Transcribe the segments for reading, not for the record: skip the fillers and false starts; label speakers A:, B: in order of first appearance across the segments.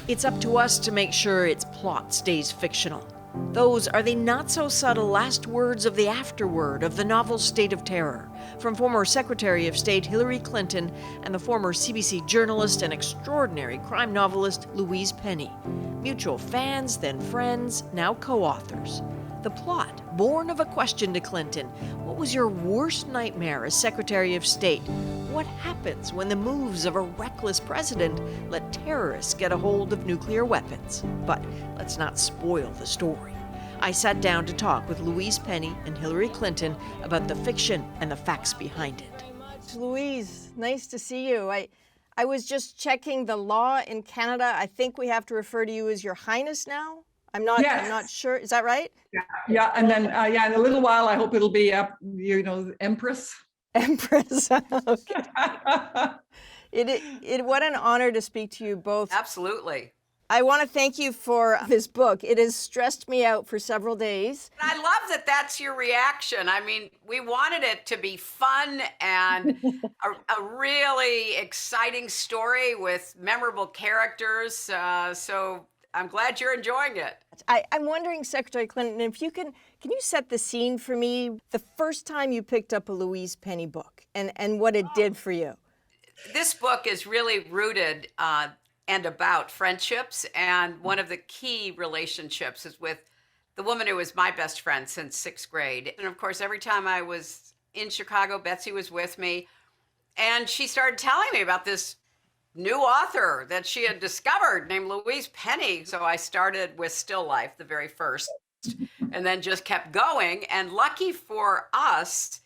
A: It's up to us to make sure its plot stays fictional. Those are the not-so-subtle last words of the afterword of the novel State of Terror, from former Secretary of State Hillary Clinton and the former CBC journalist and extraordinary crime novelist Louise Penny. Mutual fans, then friends, now co-authors. The plot, born of a question to Clinton: what was your worst nightmare as Secretary of State? What happens when the moves of a reckless president let terrorists get a hold of nuclear weapons? But let's not spoil the story. I sat down to talk with Louise Penny and Hillary Clinton about the fiction and the facts behind it. Louise, nice to see you. I was just checking the law in Canada. I think we have to refer to you as Your Highness now. I'm not sure. Is that right?
B: Yeah. And then, in a little while, I hope it'll be, Empress.
A: Empress. Okay. What an honor to speak to you both.
C: Absolutely.
A: I want to thank you for this book. It has stressed me out for several days.
C: I love that that's your reaction. I mean, we wanted it to be fun and a really exciting story with memorable characters. So I'm glad you're enjoying it.
A: I'm wondering, Secretary Clinton, if you can you set the scene for me? The first time you picked up a Louise Penny book and what it did for you.
C: This book is really rooted and about friendships, and one of the key relationships is with the woman who was my best friend since 6th grade. And of course, every time I was in Chicago, Betsy was with me, and she started telling me about this new author that she had discovered named Louise Penny. So I started with Still Life, the very first, and then just kept going. And lucky for us,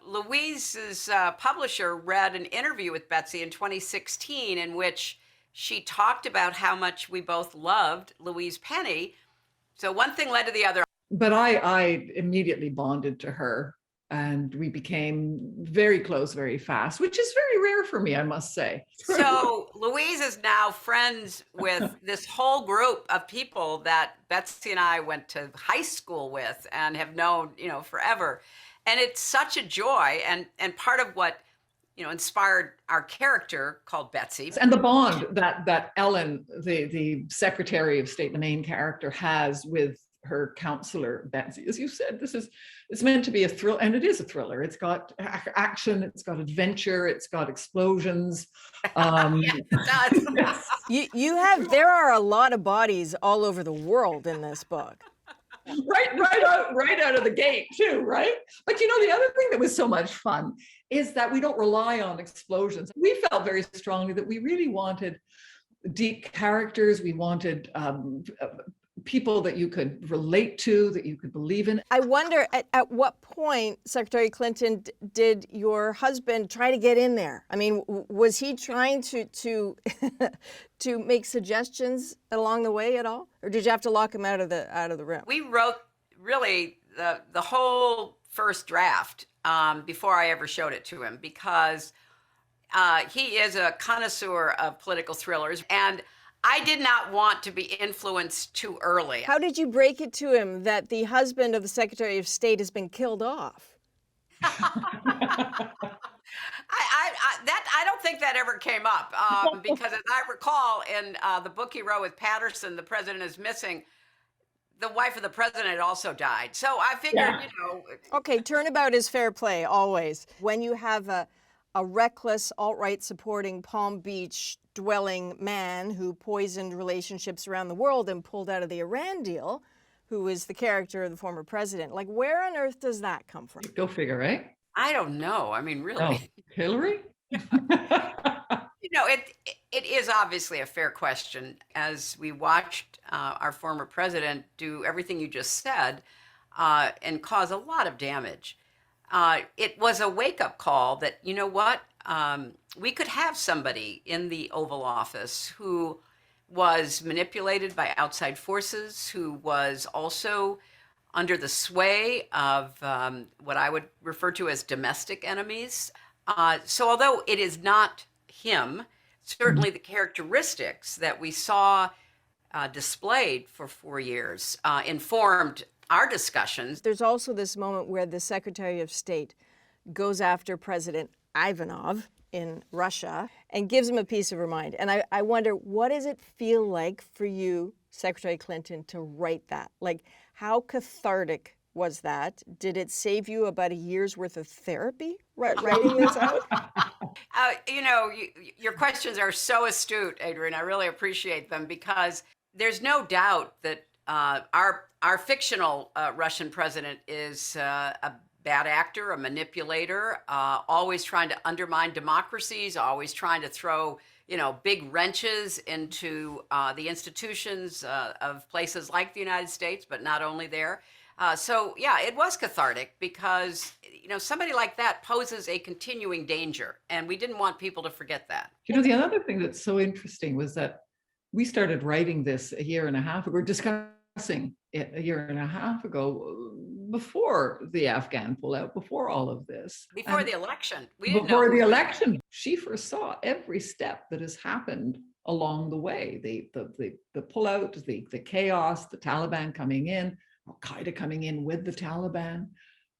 C: Louise's publisher read an interview with Betsy in 2016 in which she talked about how much we both loved Louise Penny. So one thing led to the other.
B: But I immediately bonded to her, and we became very close very fast, which is very rare for me, I must say.
C: So Louise is now friends with this whole group of people that Betsy and I went to high school with and have known, forever. And it's such a joy, and part of what, inspired our character called Betsy.
B: And the bond that Ellen, the Secretary of State, the main character, has with her counselor, Betsy. As you said, it's meant to be a thrill, and it is a thriller. It's got action, it's got adventure, it's got explosions.
C: Yes, it does.
A: There are a lot of bodies all over the world in this book.
B: Right out of the gate too, right? But the other thing that was so much fun is that we don't rely on explosions. We felt very strongly that we really wanted deep characters. We wanted people that you could relate to, that you could believe in.
A: I wonder at what point, Secretary Clinton, did your husband try to get in there? I mean, was he trying to to make suggestions along the way at all, or did you have to lock him out of the room?
C: We wrote really the whole first draft before I ever showed it to him, because he is a connoisseur of political thrillers, and I did not want to be influenced too early.
A: How did you break it to him that the husband of the Secretary of State has been killed off?
C: I don't think that ever came up, because as I recall in the book he wrote with Patterson, The President is Missing, the wife of the president had also died. So I figured,
A: Okay, turnabout is fair play, always. When you have a reckless, alt-right supporting Palm Beach dwelling man who poisoned relationships around the world and pulled out of the Iran deal, who is the character of the former president, like, where on earth does that come from?
B: Go figure, right?
C: I don't know. I mean, really.
B: Oh, Hillary?
C: It is obviously a fair question. As we watched our former president do everything you just said and cause a lot of damage, it was a wake-up call that, we could have somebody in the Oval Office who was manipulated by outside forces, who was also under the sway of what I would refer to as domestic enemies. So although it is not him, certainly the characteristics that we saw displayed for 4 years informed our discussions.
A: There's also this moment where the Secretary of State goes after President Ivanov
D: in Russia and gives him a piece of her mind. And I wonder, what does it feel like for you, Secretary Clinton, to write that? Like, how cathartic was that? Did it save you about a year's worth of therapy writing this out?
C: Your questions are so astute, Adrienne. I really appreciate them because there's no doubt that our fictional Russian president is a bad actor, a manipulator, always trying to undermine democracies, always trying to throw big wrenches into the institutions of places like the United States, but not only there. So yeah, it was cathartic because somebody like that poses a continuing danger, and we didn't want people to forget that.
B: The other thing that's so interesting was that we started writing this a year and a half ago, discussing it a year and a half ago, before the Afghan pullout, before all of this.
C: Before the election. We didn't
B: before
C: know.
B: The election. She foresaw every step that has happened along the way. The pullout, the chaos, the Taliban coming in, Al-Qaeda coming in with the Taliban.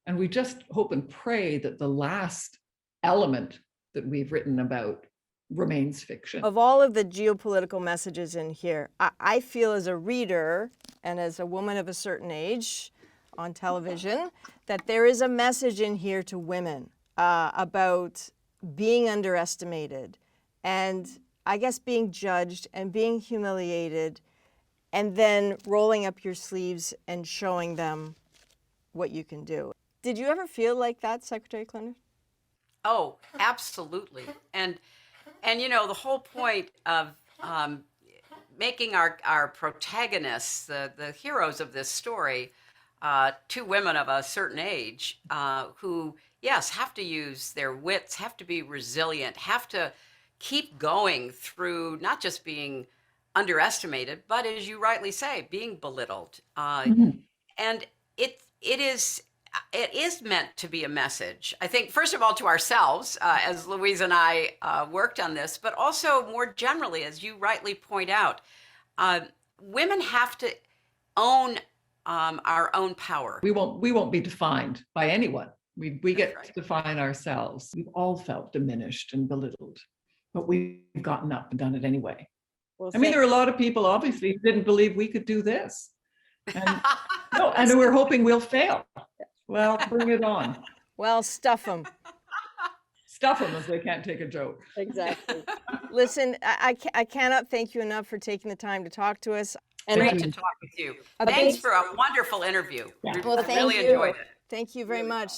B: And we just hope and pray that the last element that we've written about remains fiction.
D: Of all of the geopolitical messages in here, I feel as a reader and as a woman of a certain age on television that there is a message in here to women about being underestimated and I guess being judged and being humiliated and then rolling up your sleeves and showing them what you can do. Did you ever feel like that, Secretary Clinton?
C: Oh, absolutely. And the whole point of making our protagonists, the heroes of this story, two women of a certain age who, yes, have to use their wits, have to be resilient, have to keep going through not just being underestimated, but as you rightly say, being belittled. And it is meant to be a message, I think, first of all, to ourselves, as Louise and I worked on this, but also more generally, as you rightly point out, women have to own our own power.
B: We won't be defined by anyone. We get
C: right.
B: to define ourselves. We've all felt diminished and belittled, but we've gotten up and done it anyway.
D: Well,
B: there are a lot of people, obviously, who didn't believe we could do this. And, and we're hoping we'll fail. Well, bring it on.
D: Well, stuff them.
B: Stuff them if they can't take a joke.
D: Exactly. Listen, I cannot thank you enough for taking the time to talk to us. And
C: Great to talk with you. Thanks for a wonderful interview.
D: Well,
C: I
D: thank
C: really
D: you.
C: enjoyed it.
D: Thank you very much.